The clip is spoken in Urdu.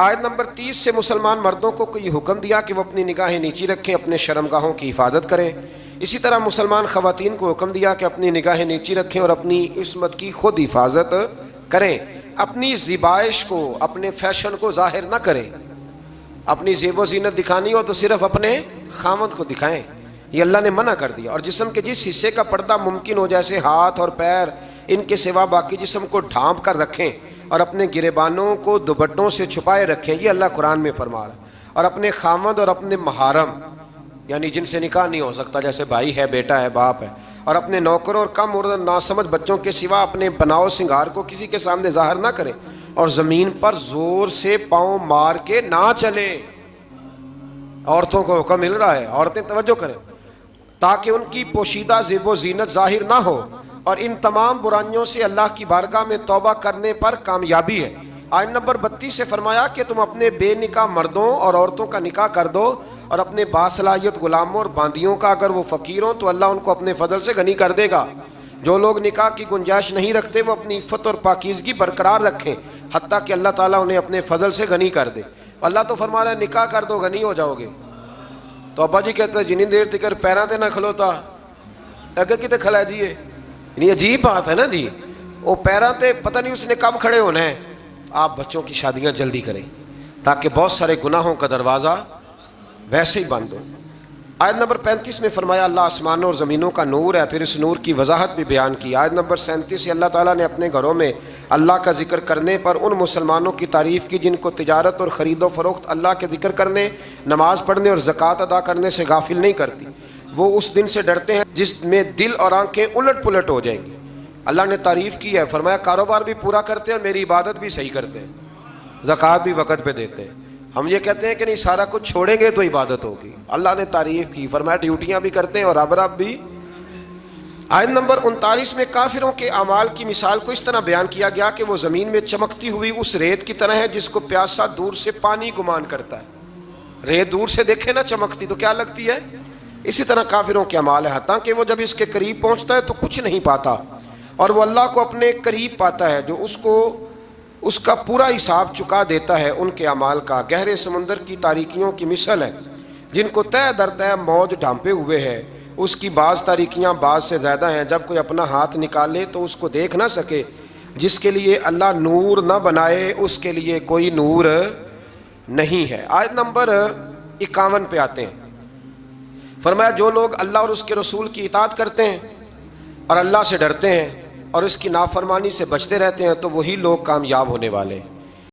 آیت نمبر 30 سے مسلمان مردوں کو یہ حکم دیا کہ وہ اپنی نگاہیں نیچی رکھیں، اپنے شرمگاہوں کی حفاظت کریں۔ اسی طرح مسلمان خواتین کو حکم دیا کہ اپنی نگاہیں نیچی رکھیں اور اپنی عصمت کی خود حفاظت کریں، اپنی زیبائش کو، اپنے فیشن کو ظاہر نہ کریں۔ اپنی زیب و زینت دکھانی ہو تو صرف اپنے خامد کو دکھائیں، یہ اللہ نے منع کر دیا۔ اور جسم کے جس حصے کا پردہ ممکن ہو، جیسے ہاتھ اور پیر، ان کے سوا باقی جسم کو ڈھانپ کر رکھیں اور اپنے گریبانوں کو دوپٹوں سے چھپائے رکھیں، یہ اللہ قرآن میں فرما رہا ہے۔ اور اپنے خامد اور اپنے محارم، یعنی جن سے نکاح نہیں ہو سکتا، جیسے بھائی ہے، بیٹا ہے، باپ ہے، اور اپنے نوکروں اور کم اور ناسمجھ بچوں کے سوا اپنے بناؤ سنگار کو کسی کے سامنے ظاہر نہ کریں، اور زمین پر زور سے پاؤں مار کے نہ چلیں۔ عورتوں کو حکم مل رہا ہے، عورتیں توجہ کریں، تاکہ ان کی پوشیدہ زیب و زینت ظاہر نہ ہو، اور ان تمام برائیوں سے اللہ کی بارگاہ میں توبہ کرنے پر کامیابی ہے۔ آیت نمبر 32 سے فرمایا کہ تم اپنے بے نکاح مردوں اور عورتوں کا نکاح کر دو، اور اپنے باصلاحیت غلاموں اور باندیوں کا، اگر وہ فقیر ہوں تو اللہ ان کو اپنے فضل سے غنی کر دے گا۔ جو لوگ نکاح کی گنجائش نہیں رکھتے وہ اپنی عفت اور پاکیزگی برقرار رکھیں، حتیٰ کہ اللہ تعالیٰ انہیں اپنے فضل سے غنی کر دے۔ اللہ تو فرما رہا ہے نکاح کر دو، غنی ہو جاؤ گے۔ تو ابا جی کہتے ہیں جنہیں دیر تکر پیران تے نہ کھلوتا اگر کتے کھلا دیئے، یہ عجیب بات ہے نا جی، وہ پیران تے پتہ نہیں اس نے کب کھڑے ہونا ہے۔ آپ بچوں کی شادیاں جلدی کریں تاکہ بہت سارے گناہوں کا دروازہ ویسے ہی بند ہو۔ آیت نمبر 35 میں فرمایا اللہ آسمانوں اور زمینوں کا نور ہے، پھر اس نور کی وضاحت بھی بیان کی۔ آیت نمبر 37 سے اللہ تعالیٰ نے اپنے گھروں میں اللہ کا ذکر کرنے پر ان مسلمانوں کی تعریف کی جن کو تجارت اور خرید و فروخت اللہ کے ذکر کرنے، نماز پڑھنے اور زکوٰۃ ادا کرنے سے غافل نہیں کرتی۔ وہ اس دن سے ڈرتے ہیں جس میں دل اور آنکھیں الٹ پلٹ ہو جائیں گی۔ اللہ نے تعریف کی ہے، فرمایا کاروبار بھی پورا کرتے ہیں، میری عبادت بھی صحیح کرتے ہیں، زکوٰۃ بھی وقت پہ دیتے ہیں۔ ہم یہ کہتے ہیں کہ نہیں سارا کچھ چھوڑیں گے تو عبادت ہوگی۔ اللہ نے تعریف کی، فرمایا ڈیوٹیاں بھی کرتے ہیں اور رب رب بھی۔ آیت نمبر 39 میں کافروں کے اعمال کی مثال کو اس طرح بیان کیا گیا کہ وہ زمین میں چمکتی ہوئی اس ریت کی طرح ہے جس کو پیاسا دور سے پانی گمان کرتا ہے۔ ریت دور سے دیکھے نا چمکتی تو کیا لگتی ہے، اسی طرح کافروں کے اعمال ہے، حتیٰ کہ وہ جب اس کے قریب پہنچتا ہے تو کچھ نہیں پاتا، اور وہ اللہ کو اپنے قریب پاتا ہے جو اس کا پورا حساب چکا دیتا ہے۔ ان کے اعمال کا گہرے سمندر کی تاریکیوں کی مثل ہے جن کو تہ در تہ موج ڈھانپے ہوئے ہے، اس کی بعض تاریکیاں بعض سے زیادہ ہیں، جب کوئی اپنا ہاتھ نکالے تو اس کو دیکھ نہ سکے۔ جس کے لیے اللہ نور نہ بنائے اس کے لیے کوئی نور نہیں ہے۔ آیت نمبر 51 پہ آتے ہیں، فرمایا جو لوگ اللہ اور اس کے رسول کی اطاعت کرتے ہیں اور اللہ سے ڈرتے ہیں اور اس کی نافرمانی سے بچتے رہتے ہیں تو وہی لوگ کامیاب ہونے والے ہیں۔